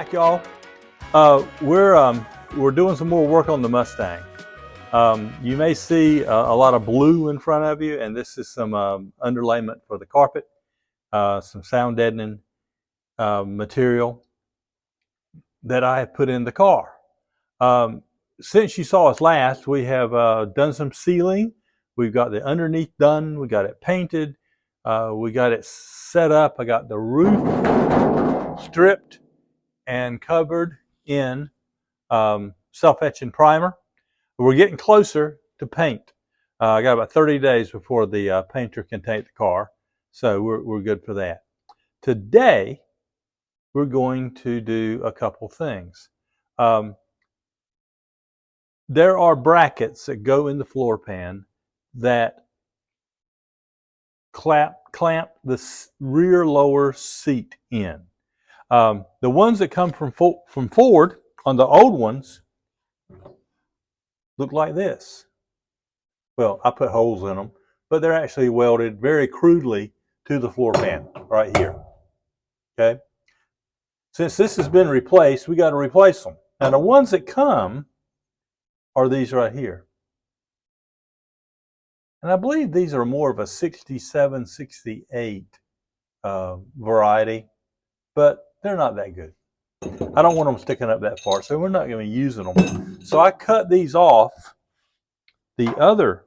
back, y'all. We're doing some more work on the Mustang. You may see a lot of blue in front of you, and this is some underlayment for the carpet, some sound deadening material that I have put in the car. Since you saw us last, we have done some sealing. We've got the underneath done. We got it painted. We got it set up. I got the roof stripped and covered in self-etching primer. We're getting closer to paint. I got about 30 days before the painter can paint the car, so we're good for that. Today, we're going to do a couple things. There are brackets that go in the floor pan that clamp the rear lower seat in. The ones that come from Ford on the old ones look like this. Well, I put holes in them, but they're actually welded very crudely to the floor pan right here. Okay. Since this has been replaced, we got to replace them. Now the ones that come are these right here. And I believe these are more of a 67, 68 variety, but they're not that good. I don't want them sticking up that far, so we're not going to be using them. So I cut these off the other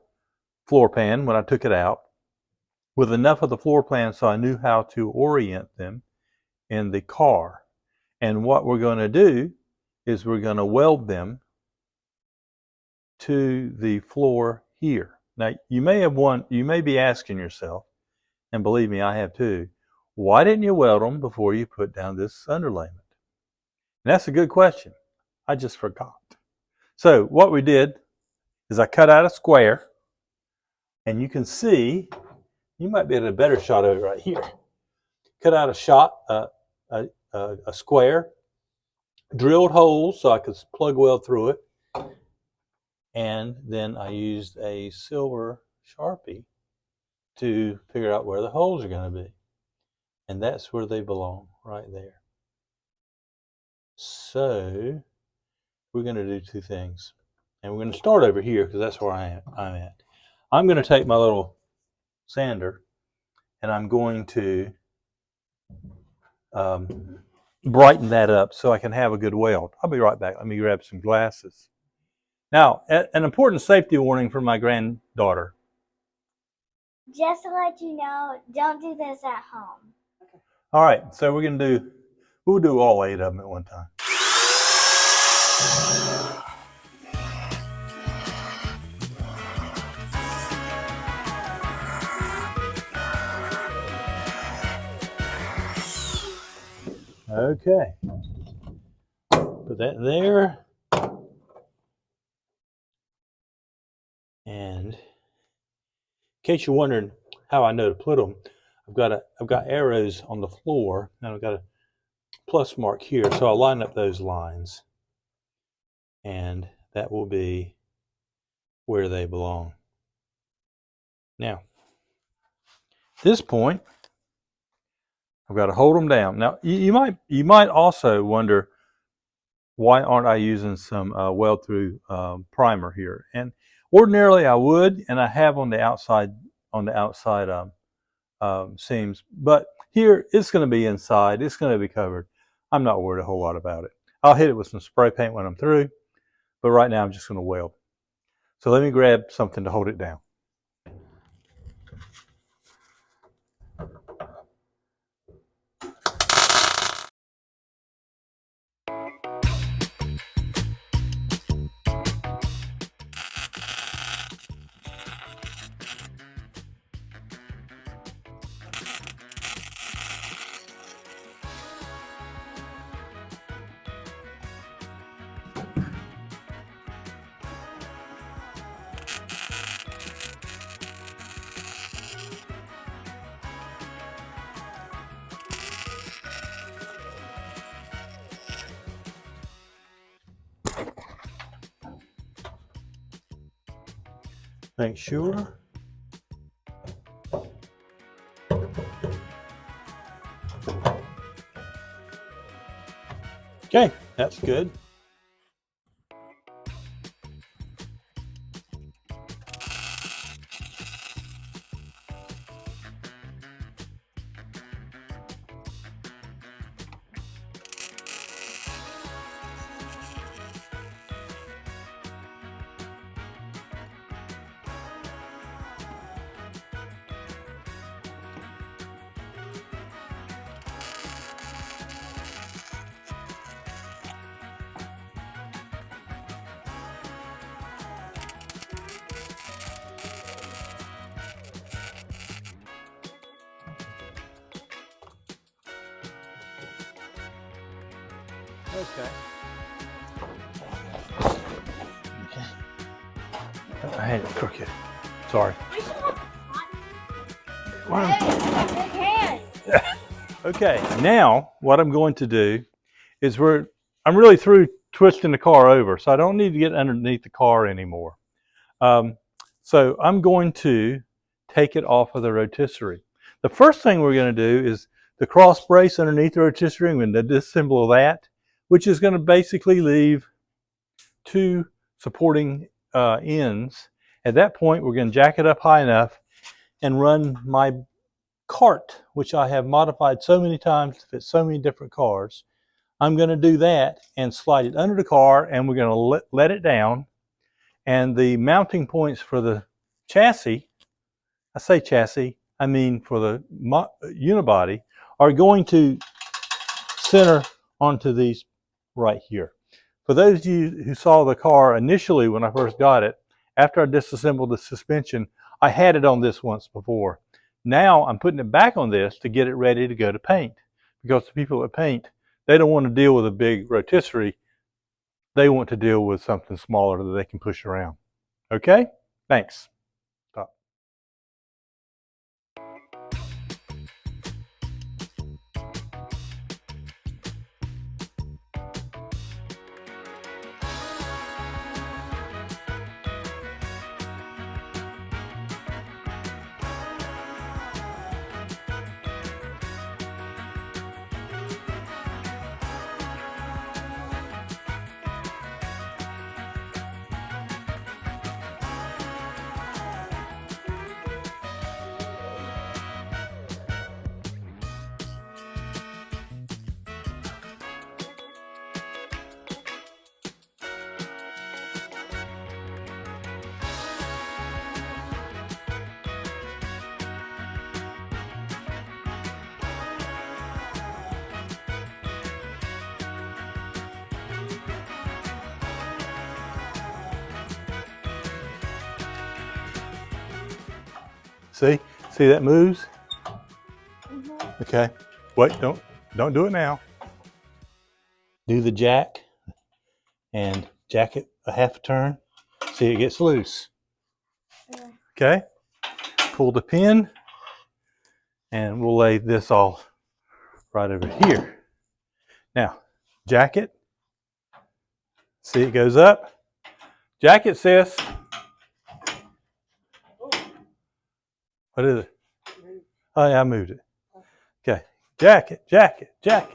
floor pan when I took it out with enough of the floor pan so I knew how to orient them in the car. And what we're going to do is we're going to weld them to the floor here. Now, you may be asking yourself, and believe me, I have too, why didn't you weld them before you put down this underlayment? And that's a good question. I just forgot. So what we did is I cut out a square, and you can see, you might be at a better shot of it right here. Cut out a square, drilled holes so I could plug weld through it, and then I used a silver Sharpie to figure out where the holes are going to be. And that's where they belong, right there. So we're going to do two things. And we're going to start over here because that's where I'm at. I'm going to take my little sander and I'm going to brighten that up so I can have a good weld. I'll be right back. Let me grab some glasses. Now, an important safety warning for my granddaughter. Just to let you know, don't do this at home. Okay. All right, so we'll do all 8 of them at one time. Okay, put that there. And in case you're wondering how I know to put them, I've got arrows on the floor, and I've got a plus mark here, so I'll line up those lines, and that will be where they belong. Now, at this point, I've got to hold them down. Now, you might also wonder, why aren't I using some weld-through primer here? And ordinarily I would, and I have on the outside seams, but here it's going to be inside. It's going to be covered. I'm not worried a whole lot about it. I'll hit it with some spray paint when I'm through, but right now I'm just going to weld. So let me grab something to hold it down. Make sure. Okay, that's good. Okay. I had it crooked. Sorry. Okay, now what I'm going to do is I'm really through twisting the car over, so I don't need to get underneath the car anymore. So I'm going to take it off of the rotisserie. The first thing we're going to do is the cross brace underneath the rotisserie. I'm going to disassemble that, which is going to basically leave two supporting ends. At that point, we're going to jack it up high enough and run my cart, which I have modified so many times to fit so many different cars. I'm going to do that and slide it under the car, and we're going to let it down. And the mounting points for the chassis, I say chassis, I mean for the unibody, are going to center onto these right here. For those of you who saw the car initially when I first got it, after I disassembled the suspension, I had it on this once before. Now I'm putting it back on this to get it ready to go to paint. Because the people that paint, they don't want to deal with a big rotisserie. They want to deal with something smaller that they can push around. Okay? Thanks. Stop. See that moves? Mm-hmm. Okay. Wait, don't do it now. Do the jack and jack it a half a turn. See, it gets loose. Okay. Pull the pin, and we'll lay this all right over here. Now, jack it. See, it goes up. Jack it, sis. What is it? Oh, yeah, I moved it. Okay. Jack it, jack it, jack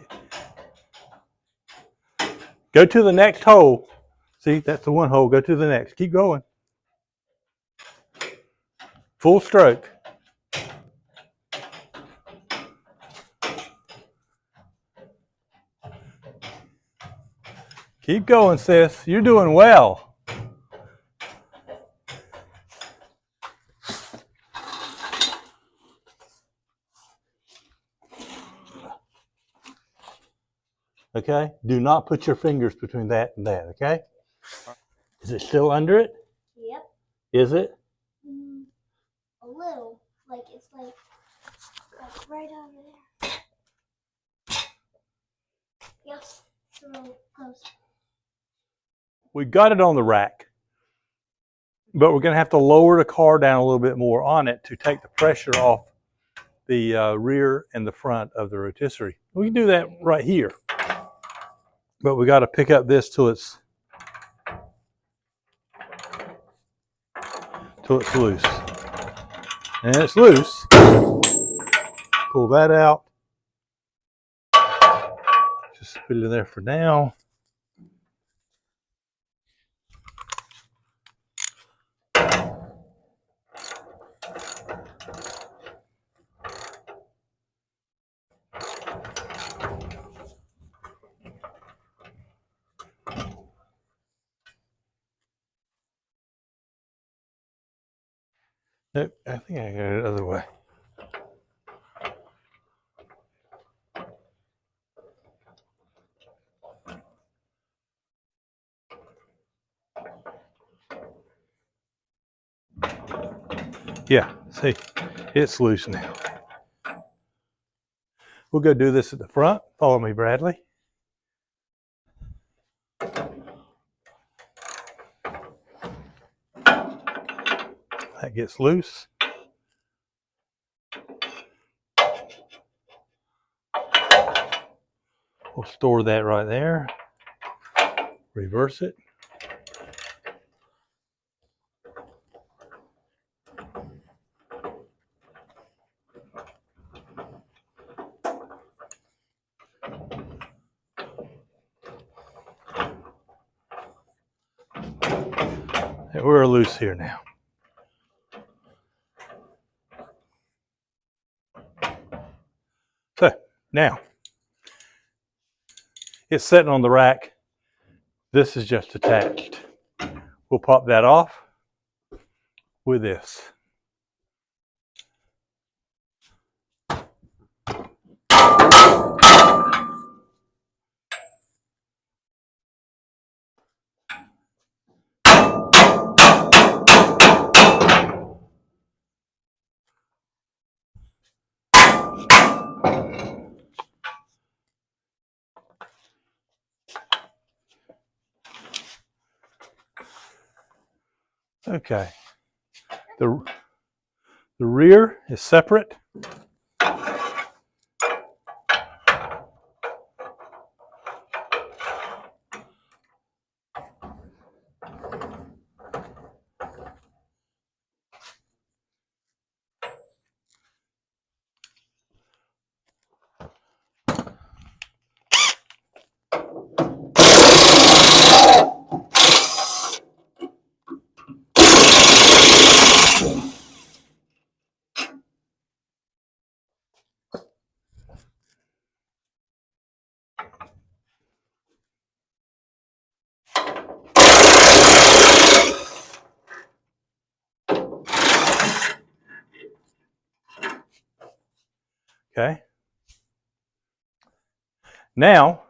it. Go to the next hole. See, that's the one hole. Go to the next. Keep going. Full stroke. Keep going, sis. You're doing well. Okay? Do not put your fingers between that and that, okay? Is it still under it? Yep. Is it? A little. Like, it's like right over there. Yes. So close. We got it on the rack, but we're going to have to lower the car down a little bit more on it to take the pressure off the rear and the front of the rotisserie. We can do that right here, but we got to pick up this till it's loose. And it's loose. Pull that out. just put it in there for now. Nope, I think I got it the other way. Yeah, see, it's loose now. We'll go do this at the front. Follow me, Bradley. That gets loose. We'll store that right there. Reverse it. We're loose here now. So now it's sitting on the rack. This is just attached. We'll pop that off with this. Okay. The rear is separate. Okay. Now,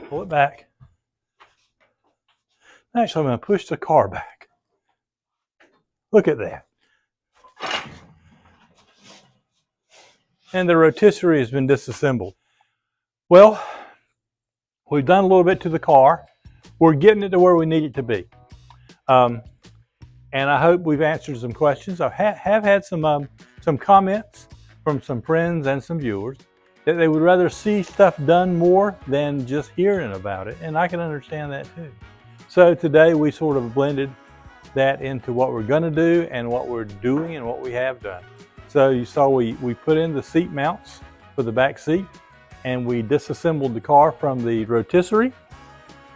pull it back. Actually, I'm going to push the car back. Look at that. And the rotisserie has been disassembled. Well, we've done a little bit to the car. We're getting it to where we need it to be. And I hope we've answered some questions. I have had some comments from some friends and some viewers that they would rather see stuff done more than just hearing about it. And I can understand that too. So today we sort of blended that into what we're going to do and what we're doing and what we have done. So you saw we put in the seat mounts for the back seat, and we disassembled the car from the rotisserie,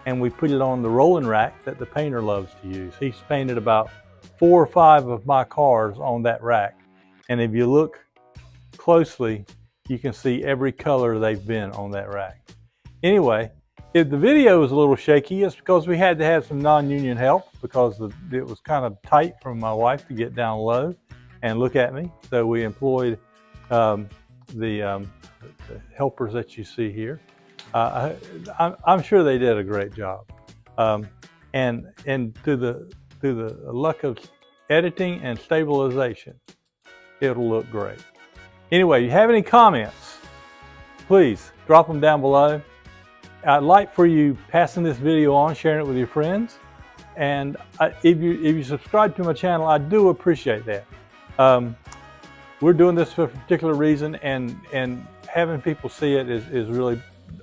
and we put it on the rolling rack that the painter loves to use. He's painted about 4 or 5 of my cars on that rack. And if you look closely, you can see every color they've been on that rack. Anyway, if the video was a little shaky, it's because we had to have some non-union help because it was kind of tight for my wife to get down low and look at me. So we employed the helpers that you see here. I'm sure they did a great job. And through the luck of editing and stabilization, it'll look great. Anyway, if you have any comments, please drop them down below. I'd like for you passing this video on, sharing it with your friends. And if you subscribe to my channel, I do appreciate that. We're doing this for a particular reason, and having people see it is really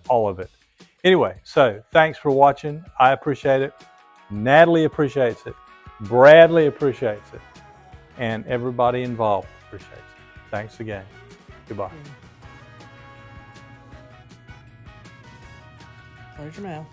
all of it. Anyway, so thanks for watching. I appreciate it. Natalie appreciates it. Bradley appreciates it. And everybody involved appreciates it. Thanks again. Goodbye. Close your mouth.